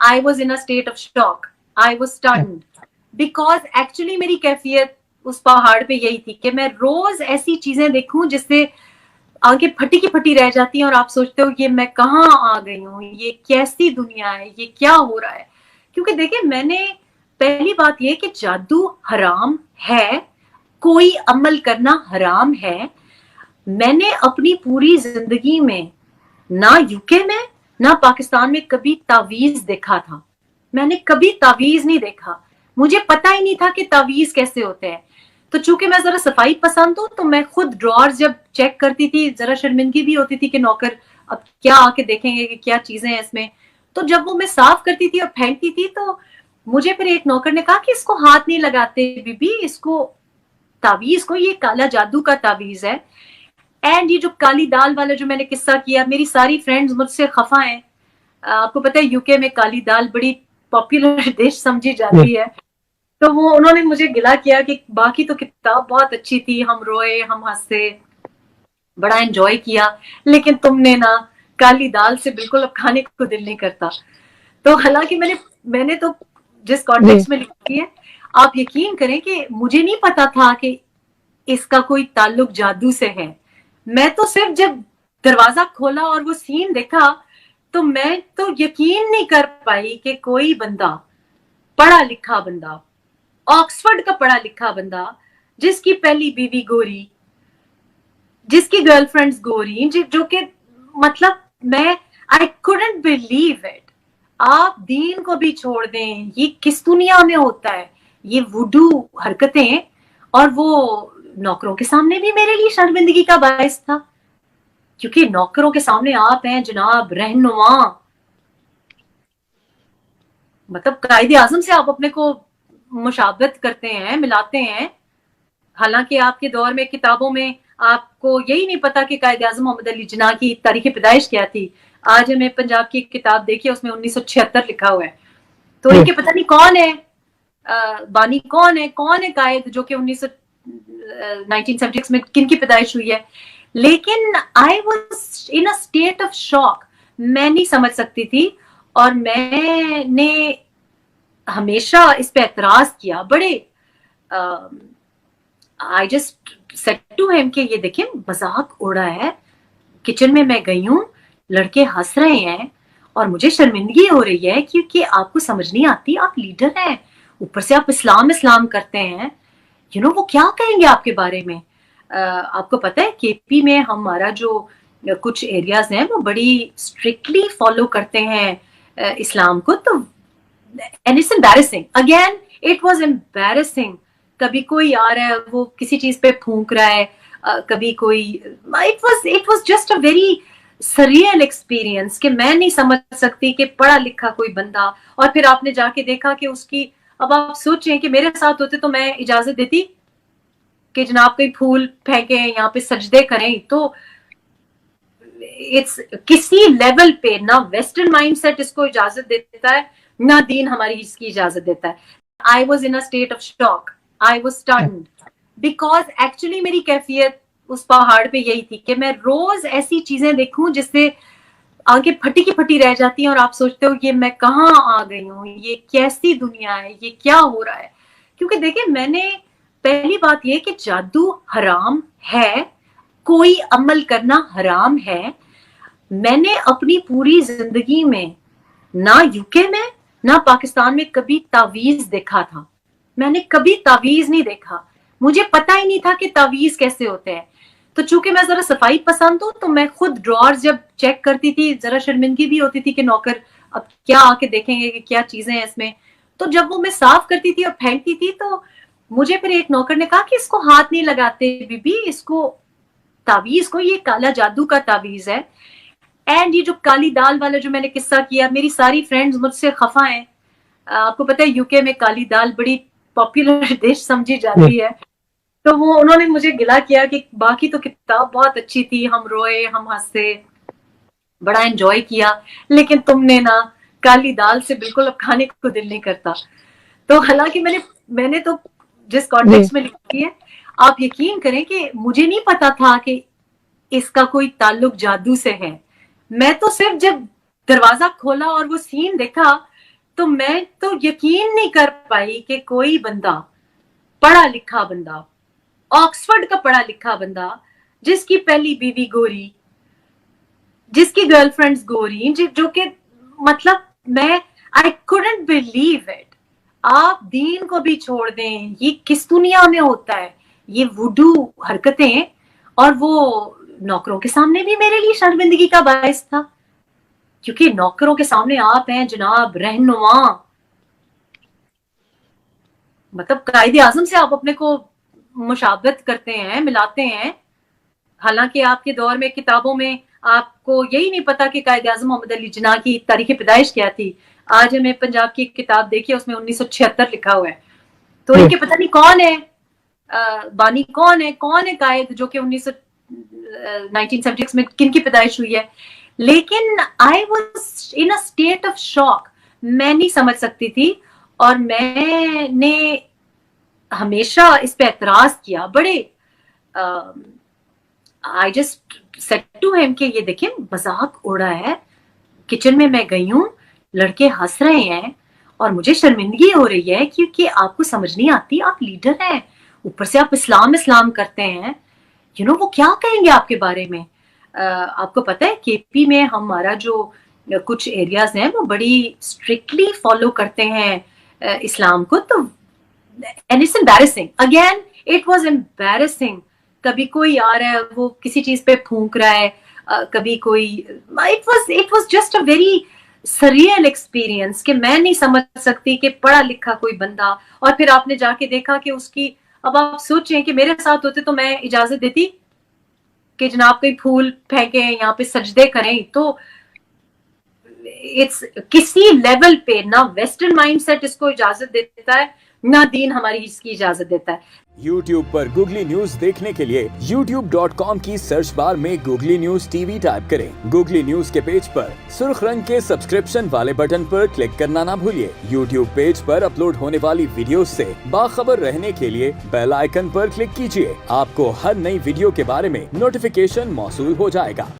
I was in a state of shock, I was stunned, because actually मेरी कैफियत उस पहाड़ पे यही थी कि मैं रोज ऐसी चीजें देखूं जिससे आंखें फटी की फटी रह जाती हैं और आप सोचते हो ये मैं कहाँ आ गई हूँ, ये कैसी दुनिया है, ये क्या हो रहा है। क्योंकि देखिए, मैंने पहली बात ये कि जादू हराम है, कोई अमल करना हराम है। मैंने अपनी पूरी जिंदगी में ना यूके में ना पाकिस्तान में कभी तावीज देखा था। मैंने कभी तावीज नहीं देखा, मुझे पता ही नहीं था कि तावीज कैसे होते हैं। तो चूंकि मैं जरा सफाई पसंद हूँ तो मैं खुद ड्रॉर्स जब चेक करती थी, जरा शर्मिंदगी भी होती थी कि नौकर अब क्या आके देखेंगे कि क्या चीजें हैं इसमें। तो जब वो मैं साफ करती थी और फेंकती थी तो मुझे फिर एक नौकर ने कहा कि इसको हाथ नहीं लगाते बीबी, इसको तावीज को, ये काला जादू का तावीज है। एंड ये जो काली दाल वाला जो मैंने किस्सा किया, मेरी सारी फ्रेंड्स मुझसे खफा हैं। आपको पता है यूके में काली दाल बड़ी पॉपुलर डिश समझी जाती है। तो वो उन्होंने मुझे गिला किया कि बाकी तो किताब बहुत अच्छी थी, हम रोए, हम हंसे, बड़ा एंजॉय किया, लेकिन तुमने ना काली दाल से बिल्कुल अब खाने को दिल नहीं करता। तो हालांकि मैंने तो जिस कॉन्टेक्स्ट में लिखी है, आप यकीन करें कि मुझे नहीं पता था कि इसका कोई ताल्लुक जादू से है। मैं तो सिर्फ जब दरवाजा खोला और वो सीन देखा तो मैं तो यकीन नहीं कर पाई कि कोई बंदा, पढ़ा लिखा बंदा, ऑक्सफोर्ड का पढ़ा लिखा बंदा, जिसकी पहली बीवी गोरी, जिसकी गर्लफ्रेंड्स गोरी, जो कि मतलब मैं आई कुडंट बिलीव इट। आप दीन को भी छोड़ दें, ये किस दुनिया में होता है, ये वुडू हरकतें। और वो नौकरों के सामने भी मेरे लिए शर्मिंदगी का बायस था, क्योंकि नौकरों के सामने आप हैं जनाब रहनुमा, मतलब कायदे आजम से आप अपने को मुशाबत करते हैं, मिलाते हैं। हालांकि आपके दौर में किताबों में आपको यही नहीं पता कि कायदे आजम मोहम्मद अली जिन्ना की तारीख पैदाइश क्या थी। आज हमें पंजाब की किताब देखिए, उसमें 1976 लिखा हुआ है। तो इनके पता नहीं कौन है बानी, कौन है कायद जो कि 1976 में किन की पैदाइश हुई है। लेकिन I was in a state of shock, मैं नहीं समझ सकती थी। और मैंने हमेशा इस पे एतराज किया, बड़े I just said to him कि ये देखिए मजाक उड़ा है। किचन में मैं गई हूँ, लड़के हंस रहे हैं और मुझे शर्मिंदगी हो रही है क्योंकि आपको समझ नहीं आती, आप लीडर हैं, ऊपर से आप इस्लाम करते हैं। वो क्या कहेंगे आपके बारे में। आपको पता है केपी में हमारा जो कुछ एरियाज हैं वो बड़ी स्ट्रिक्टली फॉलो करते हैं इस्लाम को। तो and it's embarrassing, again it was embarrassing. कभी कोई आ रहा है वो किसी चीज पे फूंक रहा है, कभी कोई, it was just a very surreal experience कि मैं नहीं समझ सकती कि पढ़ा लिखा कोई बंदा। और फिर आपने जाके देखा कि उसकी, अब आप सोचें कि मेरे साथ होते तो मैं इजाजत देती कि जनाब कोई फूल फेंके यहाँ पे सजदे करें। तो इट्स किसी लेवल पे ना वेस्टर्न माइंडसेट इसको इजाजत देता है, ना दीन हमारी इसकी इजाजत देता है। I was in a state of shock, I was stunned, because actually मेरी कैफियत उस पहाड़ पे यही थी कि मैं रोज ऐसी चीजें देखूं जिससे आंखें फटी की फटी रह जाती हैं और आप सोचते हो ये मैं कहाँ आ गई हूँ, ये कैसी दुनिया है, ये क्या हो रहा है। क्योंकि देखिए, मैंने पहली बात ये कि जादू हराम है, कोई अमल करना हराम है। मैंने अपनी पूरी जिंदगी में ना यूके में ना पाकिस्तान में कभी तावीज देखा था। मैंने कभी तावीज नहीं देखा, मुझे पता ही नहीं था कि तावीज कैसे होते हैं। तो चूंकि मैं जरा सफाई पसंद हूँ तो मैं खुद ड्रॉर्स जब चेक करती थी, जरा शर्मिंदगी भी होती थी कि नौकर अब क्या आके देखेंगे कि क्या चीजें हैं इसमें। तो जब वो मैं साफ करती थी और फेंकती थी तो मुझे फिर एक नौकर ने कहा कि इसको हाथ नहीं लगाते बीबी, इसको तावीज को, ये काला जादू का तावीज है। एंड ये जो काली दाल वाला जो मैंने किस्सा किया, मेरी सारी फ्रेंड्स मुझसे खफा हैं। आपको पता है यूके में काली दाल बड़ी पॉपुलर डिश समझी जाती है। तो वो उन्होंने मुझे गिला किया कि बाकी तो किताब बहुत अच्छी थी, हम रोए, हम हंसे, बड़ा एंजॉय किया, लेकिन तुमने ना काली दाल से बिल्कुल अब खाने को दिल नहीं करता। तो हालांकि मैंने तो जिस कॉन्टेक्स्ट में लिखी है, आप यकीन करें कि मुझे नहीं पता था कि इसका कोई ताल्लुक जादू से है। मैं तो सिर्फ जब दरवाजा खोला और वो सीन देखा تو میں تو یقین نہیں کر پائی کہ کوئی بندہ پڑھا لکھا بندہ, آکسفورڈ کا پڑھا لکھا بندہ, جس کی پہلی بیوی گوری, جس کی گرل فرینڈز گوری, جو کہ مطلب میں I couldn't believe it. آپ دین کو بھی چھوڑ دیں, یہ کس دنیا میں ہوتا ہے, یہ وڈو حرکتیں. اور وہ نوکروں کے سامنے بھی میرے لیے شرمندگی کا باعث تھا, کیونکہ نوکروں کے سامنے آپ ہیں جناب رہنما, مطلب قائد اعظم سے آپ اپنے کو مشابہت کرتے ہیں, ملاتے ہیں. حالانکہ آپ کے دور میں کتابوں میں آپ کو یہی نہیں پتا کہ قائد اعظم محمد علی جناح کی تاریخ پیدائش کیا تھی. آج ہمیں پنجاب کی کتاب دیکھیے, اس میں 1976 لکھا ہوا ہے. تو ان کے پتہ نہیں کون ہے بانی, کون ہے قائد جو کہ 1976 میں کن کی پیدائش ہوئی ہے. لیکن I was in a state of shock. میں نہیں سمجھ سکتی تھی, اور میں نے ہمیشہ اس پہ اعتراض کیا. بڑے I just said to him کہ یہ دیکھیں مذاق اڑا ہے. کچن میں گئی ہوں, لڑکے ہنس رہے ہیں اور مجھے شرمندگی ہو رہی ہے کیونکہ آپ کو سمجھ نہیں آتی, آپ لیڈر ہیں, اوپر سے آپ اسلام کرتے ہیں. وہ کیا کہیں گے آپ کے بارے میں. آپ کو پتہ ہے کے پی میں ہمارا جو کچھ ایریاز ہیں وہ بڑی اسٹرکٹلی فالو کرتے ہیں اسلام کو. تو and it's embarrassing. Again, it was embarrassing. کبھی کوئی آ رہا ہے وہ کسی چیز پہ پھونک رہا ہے, کبھی کوئی, it was just a very surreal experience کہ میں نہیں سمجھ سکتی کہ پڑھا لکھا کوئی بندہ. اور پھر آپ نے جا کے دیکھا کہ اس کی, اب آپ سوچیں کہ میرے ساتھ ہوتے تو میں اجازت دیتی کہ جناب کوئی پھول پھینکیں, یہاں پہ سجدے کریں. تو کسی لیول پہ نہ ویسٹرن مائنڈ سیٹ اس کو اجازت دیتا ہے, نہ دین ہماری اس کی اجازت دیتا ہے. YouTube پر گوگلی نیوز دیکھنے کے لیے youtube.com کی سرچ بار میں googly news T V type کریں. گوگلی نیوز کے پیج پر سرخ رنگ کے سبسکرپشن والے بٹن پر کلک کرنا نہ بھولیے. YouTube پیج پر اپلوڈ ہونے والی ویڈیوز سے باخبر رہنے کے لیے بیل آئیکن پر کلک کیجیے. آپ کو ہر نئی ویڈیو کے بارے میں نوٹیفیکیشن موصول ہو جائے گا.